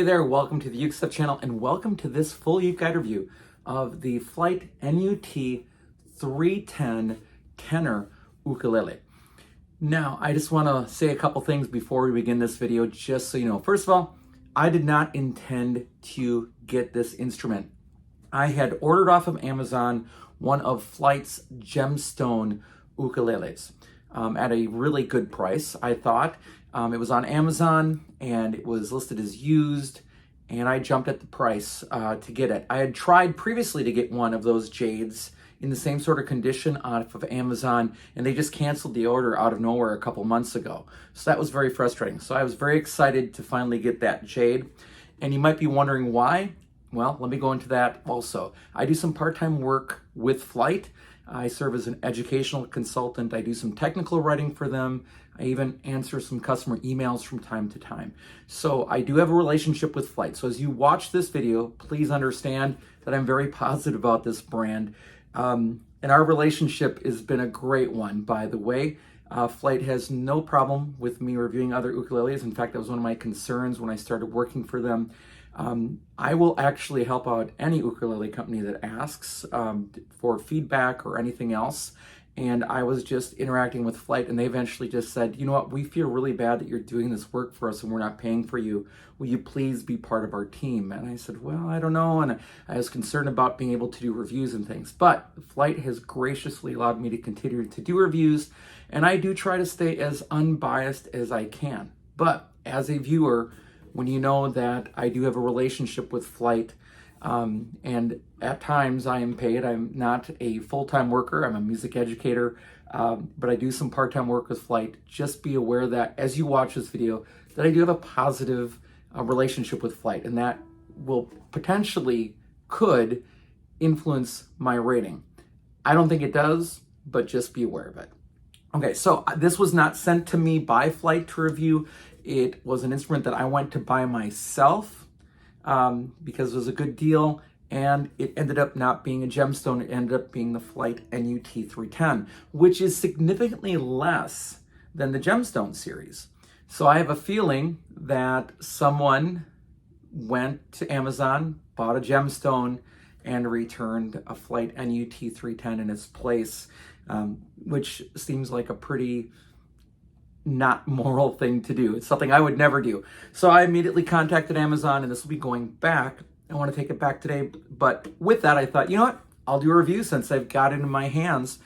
there, welcome to the UkeStuff channel and welcome to this full UkeGuide review of the Flight NUT310 Tenor Ukulele. Now, I just want to say a couple things before we begin this video, just so you know. First of all, I did not intend to get this instrument. I had ordered off of Amazon one of Flight's gemstone ukuleles at a really good price, I thought. It was on Amazon and it was listed as used, and I jumped at the price to get it. I had tried previously to get one of those jades in the same sort of condition off of Amazon, and they just canceled the order out of nowhere a couple months ago. So that was very frustrating. So I was very excited to finally get that jade. And you might be wondering why. Well, let me go into that also. I do some part-time work with Flight. I serve as an educational consultant. I do some technical writing for them. I even answer some customer emails from time to time. So I do have a relationship with Flight. So as you watch this video, please understand that I'm very positive about this brand. And our relationship has been a great one, by the way. Flight has no problem with me reviewing other ukuleles. In fact, that was one of my concerns when I started working for them. I will actually help out any ukulele company that asks for feedback or anything else. And I was just interacting with Flight, and they eventually just said, you know what, we feel really bad that you're doing this work for us and we're not paying for you. Will you please be part of our team? And I said, well, I don't know. And I was concerned about being able to do reviews and things. But Flight has graciously allowed me to continue to do reviews, and I do try to stay as unbiased as I can. But as a viewer, when you know that I do have a relationship with Flight, and at times I am paid. I'm not a full-time worker. I'm a music educator, but I do some part-time work with Flight. Just be aware that as you watch this video, that I do have a positive relationship with Flight, and that will could influence my rating. I don't think it does, but just be aware of it. Okay, so this was not sent to me by Flight to review. It was an instrument that I went to buy myself because it was a good deal, and it ended up not being a gemstone. It ended up being the Flight NUT310, which is significantly less than the gemstone series. So I have a feeling that someone went to Amazon, bought a gemstone, and returned a Flight NUT310 in its place, which seems like a pretty not moral thing to do. It's something I would never do. So I immediately contacted Amazon, and this will be going back. I want to take it back today. But with that, I thought, you know what? I'll do a review since I've got it in my hands.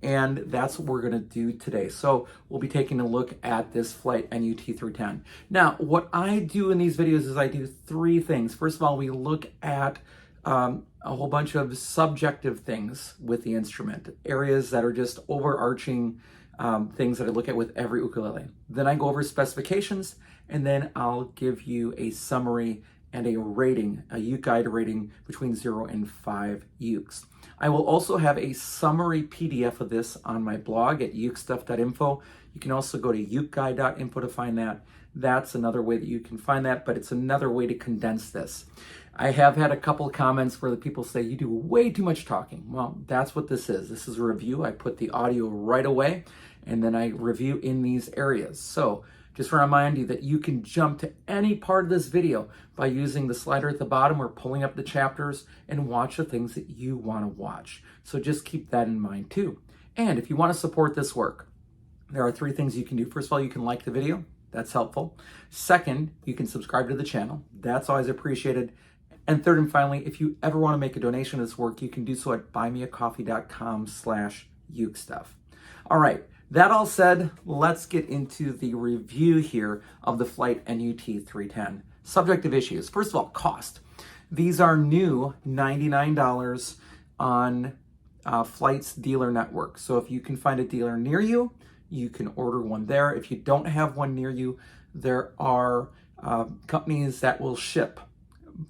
And that's what we're going to do today. So we'll be taking a look at this Flight NUT310. Now, what I do in these videos is I do three things. First of all, we look at a whole bunch of subjective things with the instrument, areas that are just overarching things that I look at with every ukulele. Then I go over specifications, and then I'll give you a summary and a rating, a UkeGuide rating between 0 and 5 ukes. I will also have a summary PDF of this on my blog at ukestuff.info. You can also go to ukeguide.info to find that. That's another way that you can find that, but it's another way to condense this. I have had a couple comments where the people say, you do way too much talking. Well, that's what this is. This is a review. I put the audio right away, and then I review in these areas. So just to remind you that you can jump to any part of this video by using the slider at the bottom or pulling up the chapters and watch the things that you want to watch. So just keep that in mind too. And if you want to support this work, there are three things you can do. First of all, you can like the video. That's helpful. Second, you can subscribe to the channel. That's always appreciated. And third and finally, if you ever want to make a donation to this work, you can do so at buymeacoffee.com/ukestuff. All right, that all said, let's get into the review here of the Flight NUT310. Subjective issues. First of all, cost. These are new $99 on Flight's dealer network. So if you can find a dealer near you, you can order one there. If you don't have one near you, there are companies that will ship.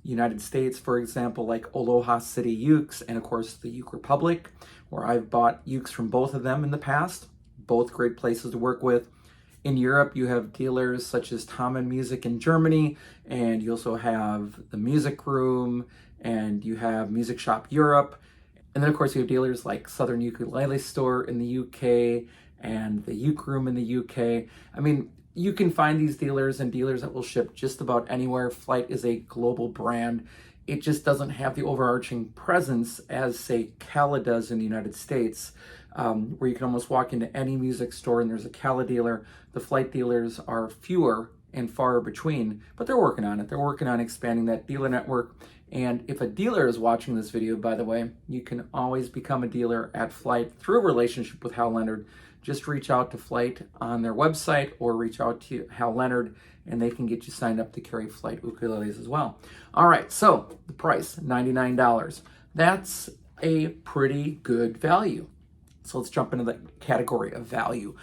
United States, for example, like Aloha City Ukes, and of course the Uke Republic, where I've bought ukes from both of them in the past. Both great places to work with. In Europe, you have dealers such as Tonal Music in Germany, and you also have the Music Room, and you have Music Shop Europe. And then of course you have dealers like Southern Ukulele Store in the UK, and the Uke Room in the UK. I mean, you can find these dealers and dealers that will ship just about anywhere. Flight is a global brand. It just doesn't have the overarching presence as, say, Kala does in the United States, where you can almost walk into any music store and there's a Kala dealer. The Flight dealers are fewer and far between, but they're working on it. They're working on expanding that dealer network. And if a dealer is watching this video, by the way, you can always become a dealer at Flight through a relationship with Hal Leonard. Just reach out to Flight on their website or reach out to Hal Leonard and they can get you signed up to carry Flight ukuleles as well. All right, so the price, $99. That's a pretty good value. So let's jump into the category of value.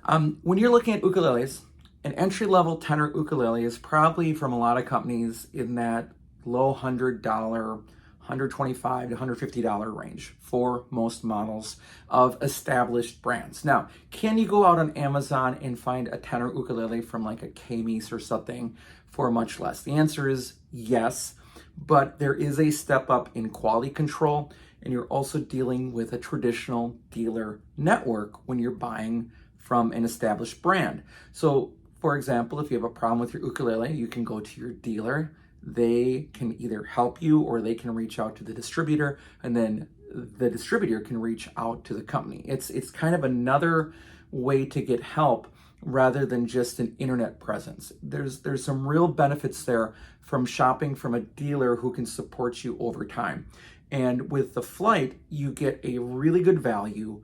When you're looking at ukuleles, an entry-level tenor ukulele is probably from a lot of companies in that low $100, $125 to $150 range for most models of established brands. Now, can you go out on Amazon and find a tenor ukulele from like a K-Meese or something for much less? The answer is yes, but there is a step up in quality control, and you're also dealing with a traditional dealer network when you're buying from an established brand. So, for example, if you have a problem with your ukulele, you can go to your dealer. They can either help you or they can reach out to the distributor, and then the distributor can reach out to the company. It's kind of another way to get help rather than just an internet presence. There's some real benefits there from shopping from a dealer who can support you over time. And with the Flight, you get a really good value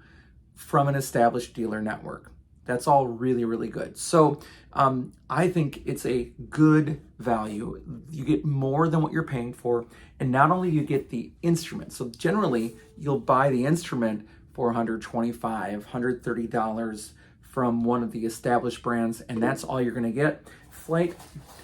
from an established dealer network. That's all really, really good. So I think it's a good value. You get more than what you're paying for. And not only do you get the instrument, so generally you'll buy the instrument for $125, $130 from one of the established brands, and that's all you're gonna get. Flight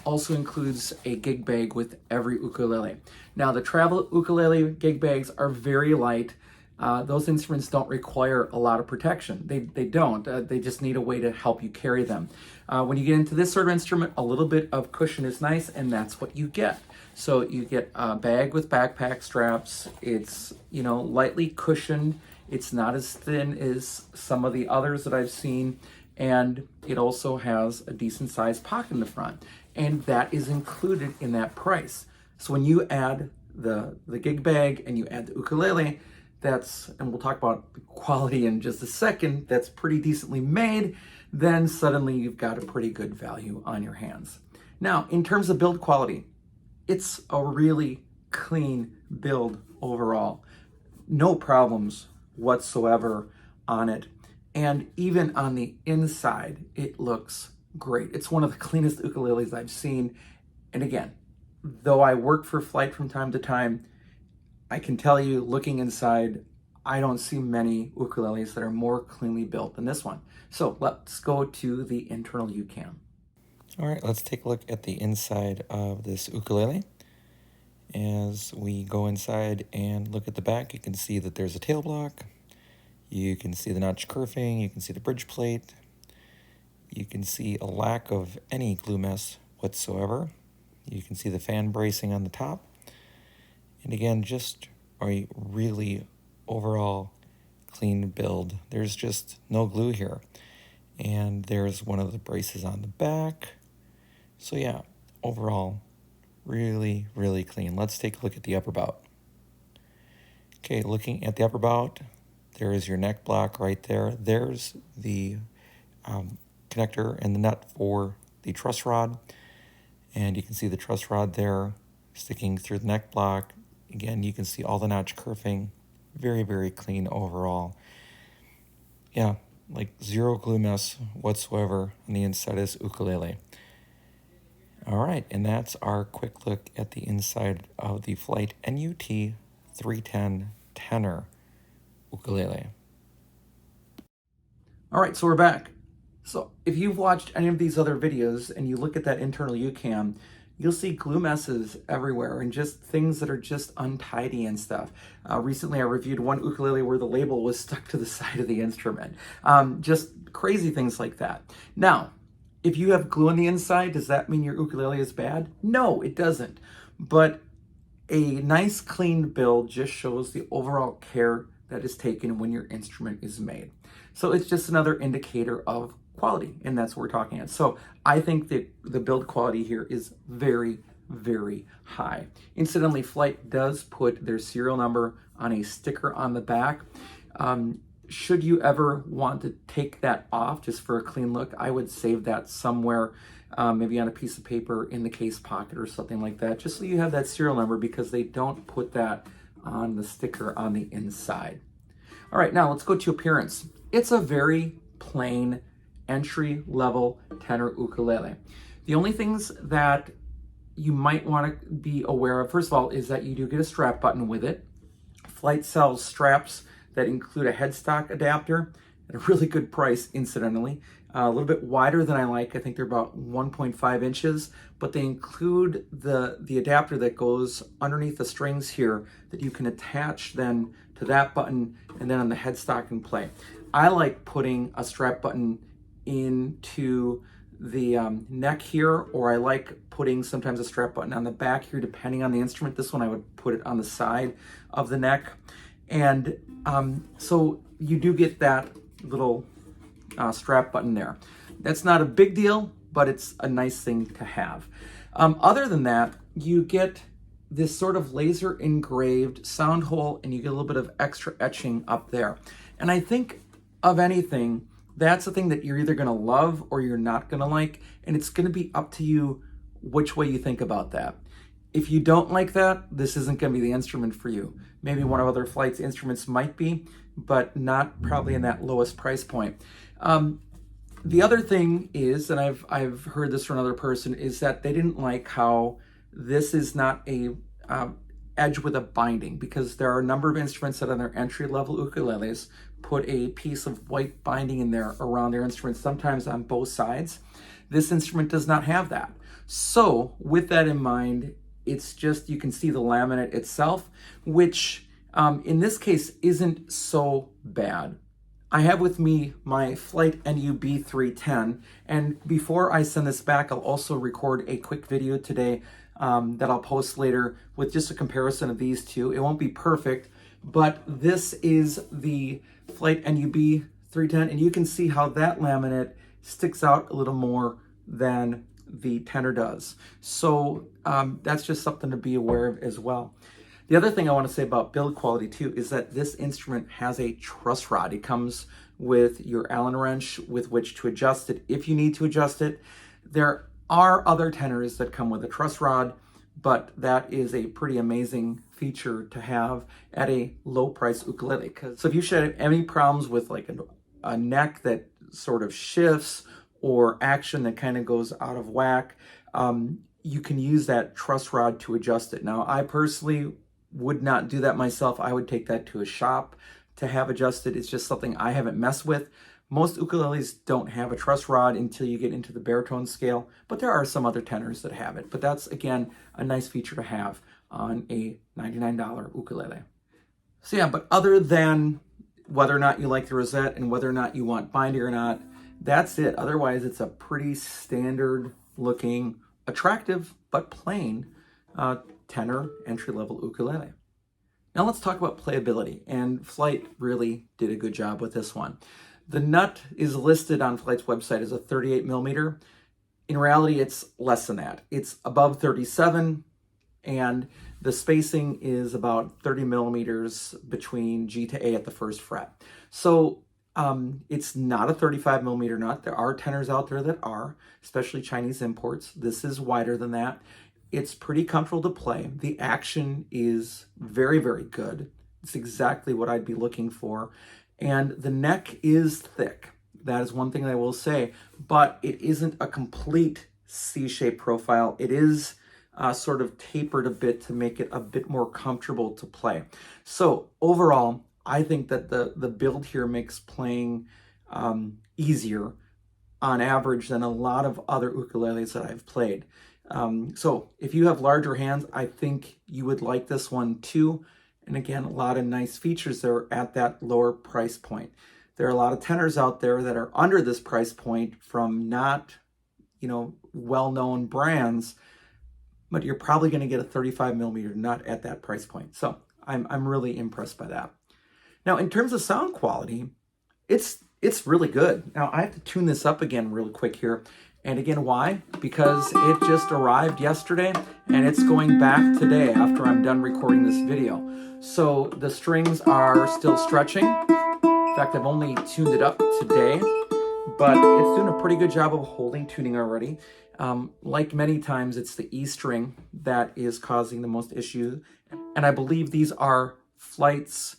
also includes a gig bag with every ukulele. Now the travel ukulele gig bags are very light. Those instruments don't require a lot of protection. They don't. They just need a way to help you carry them. When you get into this sort of instrument, a little bit of cushion is nice, and that's what you get. So you get a bag with backpack straps. It's, lightly cushioned. It's not as thin as some of the others that I've seen, and it also has a decent sized pocket in the front, and that is included in that price. So when you add the gig bag and you add the ukulele, and we'll talk about the quality in just a second, that's pretty decently made, then suddenly you've got a pretty good value on your hands. Now, in terms of build quality, it's a really clean build overall. No problems whatsoever on it. And even on the inside, it looks great. It's one of the cleanest ukuleles I've seen. And again, though I work for Flight from time to time, I can tell you, looking inside, I don't see many ukuleles that are more cleanly built than this one. So let's go to the internal Uke Cam. All right, let's take a look at the inside of this ukulele. As we go inside and look at the back, you can see that there's a tail block. You can see the notch kerfing. You can see the bridge plate. You can see a lack of any glue mess whatsoever. You can see the fan bracing on the top. And again, just a really overall clean build. There's just no glue here. And there's one of the braces on the back. So yeah, overall, really, really clean. Let's take a look at the upper bout. Okay, looking at the upper bout, there is your neck block right there. There's the connector and the nut for the truss rod. And you can see the truss rod there sticking through the neck block. Again, you can see all the notch kerfing. Very, very clean overall. Yeah, like zero glue mess whatsoever on the inside of this ukulele. All right, and that's our quick look at the inside of the Flight NUT310 Tenor Ukulele. All right, so we're back. So if you've watched any of these other videos and you look at that internal Uke Cam, you'll see glue messes everywhere and just things that are just untidy and stuff. Recently, I reviewed one ukulele where the label was stuck to the side of the instrument. Just crazy things like that. Now, if you have glue on the inside, does that mean your ukulele is bad? No, it doesn't. But a nice clean build just shows the overall care that is taken when your instrument is made. So it's just another indicator of quality, and that's what we're talking at. So I think that the build quality here is very, very high. Incidentally, Flight does put their serial number on a sticker on the back. Should you ever want to take that off just for a clean look, I would save that somewhere, maybe on a piece of paper in the case pocket or something like that, just so you have that serial number, because they don't put that on the sticker on the inside. All right, now let's go to appearance. It's a very plain entry-level tenor ukulele. The only things that you might want to be aware of, first of all, is that you do get a strap button with it. Flight sells straps that include a headstock adapter at a really good price, incidentally. A little bit wider than I like. I think they're about 1.5 inches, but they include the adapter that goes underneath the strings here that you can attach then to that button and then on the headstock and play. I like putting a strap button into the neck here, or I like putting sometimes a strap button on the back here, depending on the instrument. This one I would put it on the side of the neck. And so you do get that little strap button there. That's not a big deal, but it's a nice thing to have. Other than that, you get this sort of laser engraved sound hole, and you get a little bit of extra etching up there. And I think of anything, that's the thing that you're either gonna love or you're not gonna like, and it's gonna be up to you which way you think about that. If you don't like that, this isn't gonna be the instrument for you. Maybe one of other Flight's instruments might be, but not probably in that lowest price point. The other thing is, and I've heard this from another person, is that they didn't like how this is not a edge with a binding, because there are a number of instruments that on their entry-level ukuleles put a piece of white binding in there around their instruments, sometimes on both sides. This instrument does not have that. So with that in mind, it's just, you can see the laminate itself, which in this case isn't so bad. I have with me my Flight NUB310, and before I send this back, I'll also record a quick video today that I'll post later with just a comparison of these two. It won't be perfect, but this is the Flight NUB310, and you can see how that laminate sticks out a little more than the tenor does. So that's just something to be aware of as well. The other thing I want to say about build quality too is that this instrument has a truss rod. It comes with your Allen wrench with which to adjust it if you need to adjust it. There are other tenors that come with a truss rod, but that is a pretty amazing feature to have at a low price ukulele. So if you should have any problems with like a neck that sort of shifts or action that kind of goes out of whack, you can use that truss rod to adjust it. Now, I personally would not do that myself. I would take that to a shop to have adjusted. It's just something I haven't messed with. Most ukuleles don't have a truss rod until you get into the baritone scale, but there are some other tenors that have it. But that's, again, a nice feature to have on a $99 ukulele. So yeah, but other than whether or not you like the rosette and whether or not you want binding or not, that's it. Otherwise, it's a pretty standard looking, attractive, but plain tenor entry-level ukulele. Now let's talk about playability, and Flight really did a good job with this one. The nut is listed on Flight's website as a 38 millimeter. In reality, it's less than that. It's above 37, and the spacing is about 30 millimeters between G to A at the first fret. So it's not a 35 millimeter nut. There are tenors out there that are, especially Chinese imports. This is wider than that. It's pretty comfortable to play. The action is very, very good. It's exactly what I'd be looking for. And the neck is thick. That is one thing I will say, but it isn't a complete C-shaped profile. It is sort of tapered a bit to make it a bit more comfortable to play. So overall, I think that the build here makes playing easier on average than a lot of other ukuleles that I've played. So if you have larger hands, I think you would like this one too. And again, a lot of nice features there at that lower price point. There are a lot of tenors out there that are under this price point from not, well-known brands, but you're probably going to get a 35 millimeter nut at that price point. So I'm really impressed by that. Now, in terms of sound quality, it's it's really good. Now I have to tune this up again really quick here. And again, why? Because it just arrived yesterday and it's going back today after I'm done recording this video. So the strings are still stretching. In fact, I've only tuned it up today, but it's doing a pretty good job of holding tuning already. Like many times, it's the E string that is causing the most issue. And I believe these are Flight's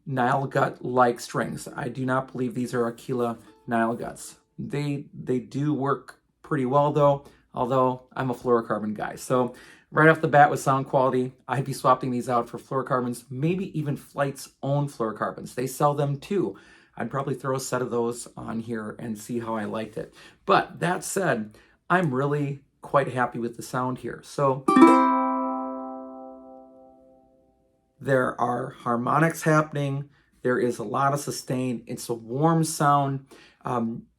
Nile gut-like strings. I do not believe these are Aquila Nile guts. They do work pretty well though, although I'm a fluorocarbon guy. So right off the bat with sound quality, I'd be swapping these out for fluorocarbons, maybe even Flight's own fluorocarbons. They sell them too. I'd probably throw a set of those on here and see how I liked it. But that said, I'm really quite happy with the sound here. So there are harmonics happening. There is a lot of sustain. It's a warm sound.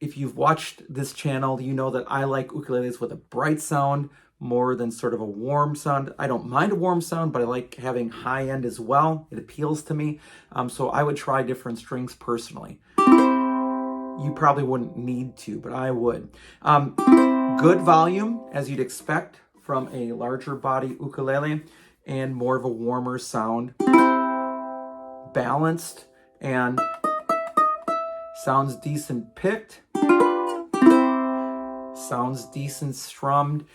If you've watched this channel, you know that I like ukuleles with a bright sound more than sort of a warm sound. I don't mind a warm sound, but I like having high end as well. It appeals to me. So I would try different strings personally. You probably wouldn't need to, but I would. Good volume, as you'd expect from a larger body ukulele, and more of a warmer sound. Balanced and sounds decent picked. Sounds decent strummed.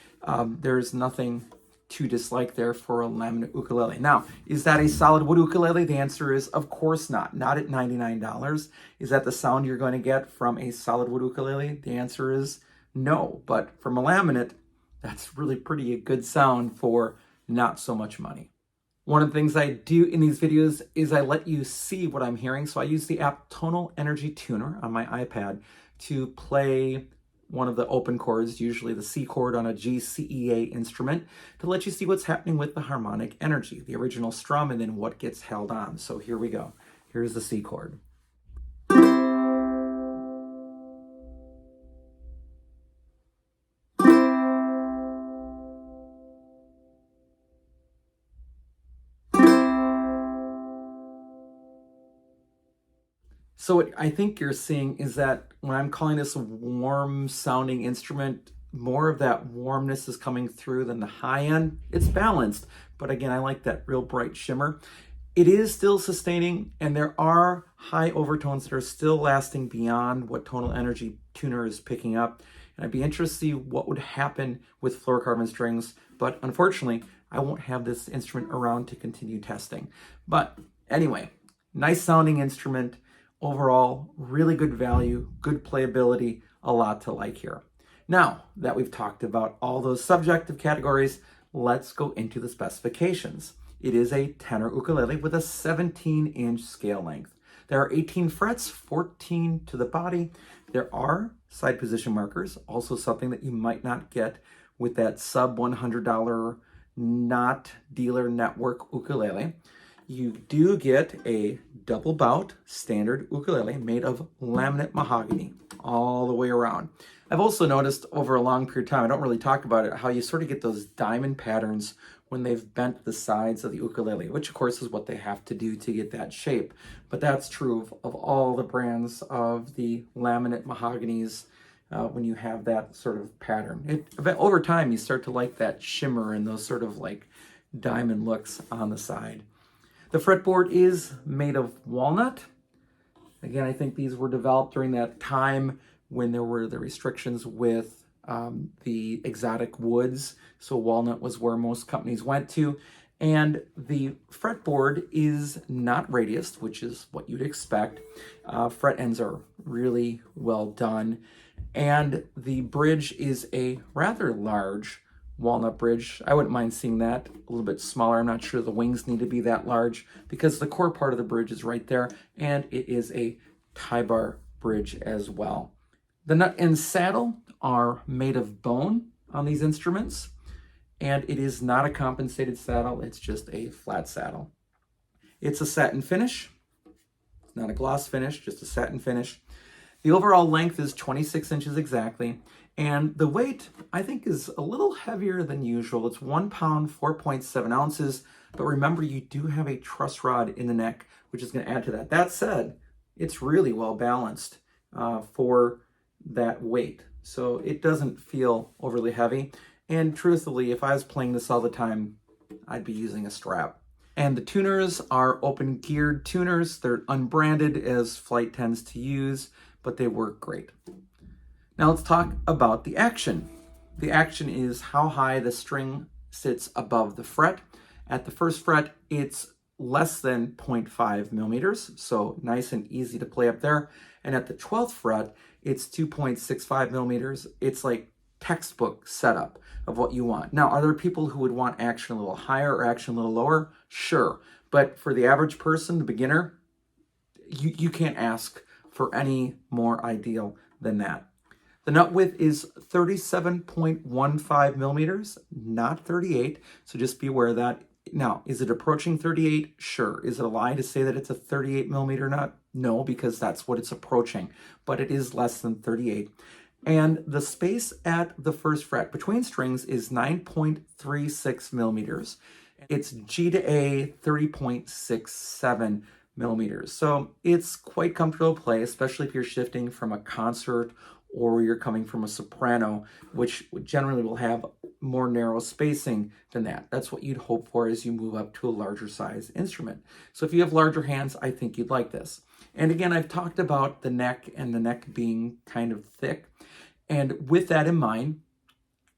There's nothing to dislike there for a laminate ukulele. Now, is that a solid wood ukulele? The answer is, of course not. Not at $99. Is that the sound you're going to get from a solid wood ukulele? The answer is no. But from a laminate, that's really pretty good sound for not so much money. One of the things I do in these videos is I let you see what I'm hearing. So I use the app Tonal Energy Tuner on my iPad to play one of the open chords, usually the C chord on a G, C, E, A instrument, to let you see what's happening with the harmonic energy, the original strum, and then what gets held on. So here we go. Here's the C chord. So what I think you're seeing is that when I'm calling this a warm sounding instrument, more of that warmness is coming through than the high end. It's balanced, but again, I like that real bright shimmer. It is still sustaining, and there are high overtones that are still lasting beyond what Tonal Energy Tuner is picking up. And I'd be interested to see what would happen with fluorocarbon strings, but unfortunately, I won't have this instrument around to continue testing. But anyway, nice sounding instrument. Overall, really good value, good playability, a lot to like here. Now that we've talked about all those subjective categories, let's go into the specifications. It is a tenor ukulele with a 17-inch scale length. There are 18 frets, 14 to the body. There are side position markers, also something that you might not get with that sub $100 not dealer network ukulele. You do get a double bout standard ukulele made of laminate mahogany all the way around. I've also noticed over a long period of time, I don't really talk about it, how you sort of get those diamond patterns when they've bent the sides of the ukulele, which of course is what they have to do to get that shape. But that's true of all the brands of the laminate mahoganies when you have that sort of pattern. Over time, you start to like that shimmer and those sort of like diamond looks on the side. The fretboard is made of walnut. Again, I think these were developed during that time when there were the restrictions with the exotic woods. So walnut was where most companies went to. And the fretboard is not radiused, which is what you'd expect. Fret ends are really well done. And the bridge is a rather large walnut bridge. I wouldn't mind seeing that a little bit smaller. I'm not sure the wings need to be that large because the core part of the bridge is right there, and it is a tie bar bridge as well. The nut and saddle are made of bone on these instruments, and it is not a compensated saddle. It's just a flat saddle. It's a satin finish. It's not a gloss finish, just a satin finish. The overall length is 26 inches exactly. And the weight, I think, is a little heavier than usual. It's 1 pound, 4.7 ounces. But remember, you do have a truss rod in the neck, which is going to add to that. That said, it's really well balanced. for that weight. So it doesn't feel overly heavy. And truthfully, if I was playing this all the time, I'd be using a strap. And the tuners are open geared tuners. They're unbranded as Flight tends to use, but they work great. Now let's talk about the action. The action is how high the string sits above the fret. At the first fret, it's less than 0.5 millimeters, so nice and easy to play up there. And at the 12th fret, it's 2.65 millimeters. It's like textbook setup of what you want. Now, are there people who would want action a little higher or action a little lower? Sure. But for the average person, the beginner, you can't ask for any more ideal than that. The nut width is 37.15 millimeters, not 38. So just be aware of that. Now, is it approaching 38? Sure. Is it a lie to say that it's a 38 millimeter nut? No, because that's what it's approaching, but it is less than 38. And the space at the first fret between strings is 9.36 millimeters. It's G to A 30.67 millimeters. So it's quite comfortable to play, especially if you're shifting from a concert or you're coming from a soprano, which generally will have more narrow spacing than that. That's what you'd hope for as you move up to a larger size instrument. So if you have larger hands, I think you'd like this. And again, I've talked about the neck and the neck being kind of thick. And with that in mind,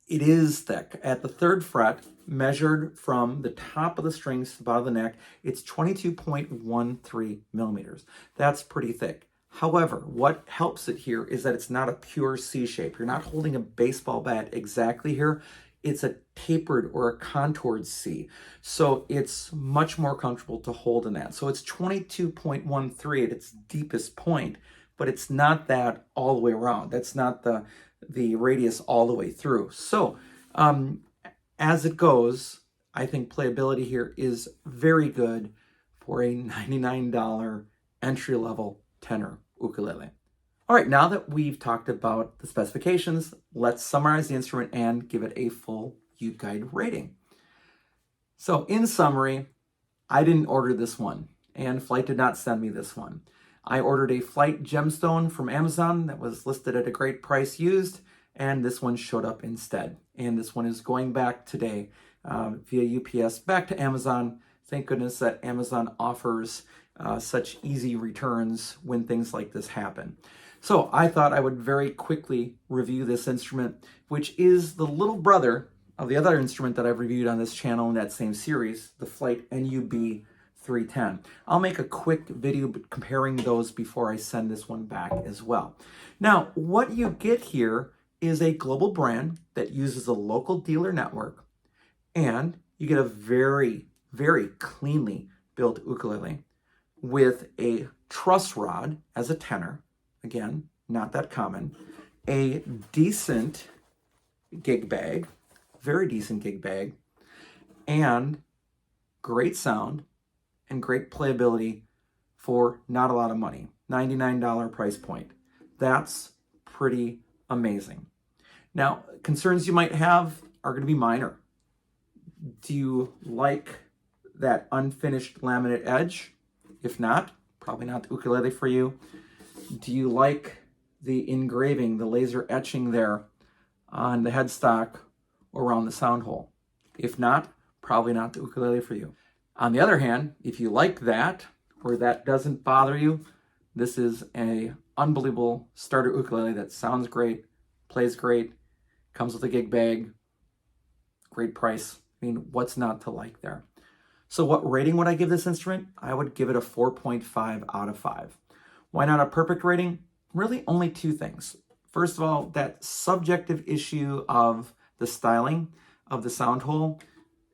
it is thick. At the third fret, measured from the top of the strings to the bottom of the neck, it's 22.13 millimeters. That's pretty thick. However, what helps it here is that it's not a pure C shape. You're not holding a baseball bat exactly here. It's a tapered or a contoured C. So it's much more comfortable to hold in that. So it's 22.13 at its deepest point, but it's not that all the way around. That's not the radius all the way through. So as it goes, I think playability here is very good for a $99 entry-level tenor ukulele. All right, now that we've talked about the specifications, let's summarize the instrument and give it a full UkeGuide rating. So in summary, I didn't order this one, and Flight did not send me this one. I ordered a Flight gemstone from Amazon that was listed at a great price used, and this one showed up instead. And this one is going back today via UPS back to Amazon. Thank goodness that Amazon offers such easy returns when things like this happen. So I thought I would very quickly review this instrument, which is the little brother of the other instrument that I've reviewed on this channel in that same series, the Flight NUB310. I'll make a quick video comparing those before I send this one back as well. Now, what you get here is a global brand that uses a local dealer network, and you get a very, very cleanly built ukulele with a truss rod as a tenor. Again, not that common. A decent gig bag, very decent gig bag, and great sound and great playability for not a lot of money. $99 price point. That's pretty amazing. Now, concerns you might have are going to be minor. Do you like that unfinished laminate edge? If not, probably not the ukulele for you. Do you like the engraving, the laser etching there on the headstock or around the sound hole? If not, probably not the ukulele for you. On the other hand, if you like that, or that doesn't bother you, this is an unbelievable starter ukulele that sounds great, plays great, comes with a gig bag, great price. I mean, what's not to like there? So what rating would I give this instrument? I would give it a 4.5 out of 5. Why not a perfect rating? Really only two things. First of all, that subjective issue of the styling of the sound hole,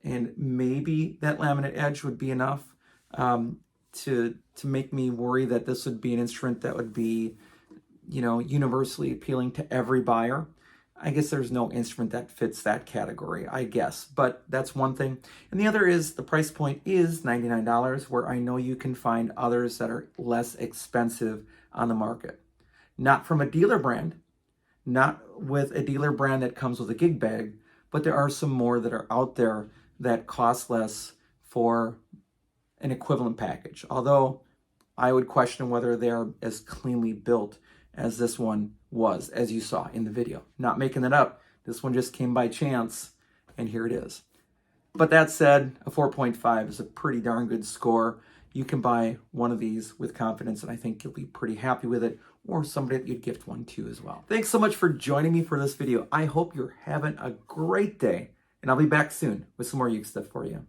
and maybe that laminate edge would be enough to make me worry that this would be an instrument that would be, universally appealing to every buyer. I guess there's no instrument that fits that category, I guess, but that's one thing. And the other is the price point is $99, where I know you can find others that are less expensive on the market. Not from a dealer brand, not with a dealer brand that comes with a gig bag, but there are some more that are out there that cost less for an equivalent package. Although I would question whether they're as cleanly built as this one was, as you saw in the video. Not making that up. This one just came by chance, and here it is. But that said, a 4.5 is a pretty darn good score. You can buy one of these with confidence, and I think you'll be pretty happy with it, or somebody that you'd gift one to as well. Thanks so much for joining me for this video. I hope you're having a great day, and I'll be back soon with some more Uke stuff for you.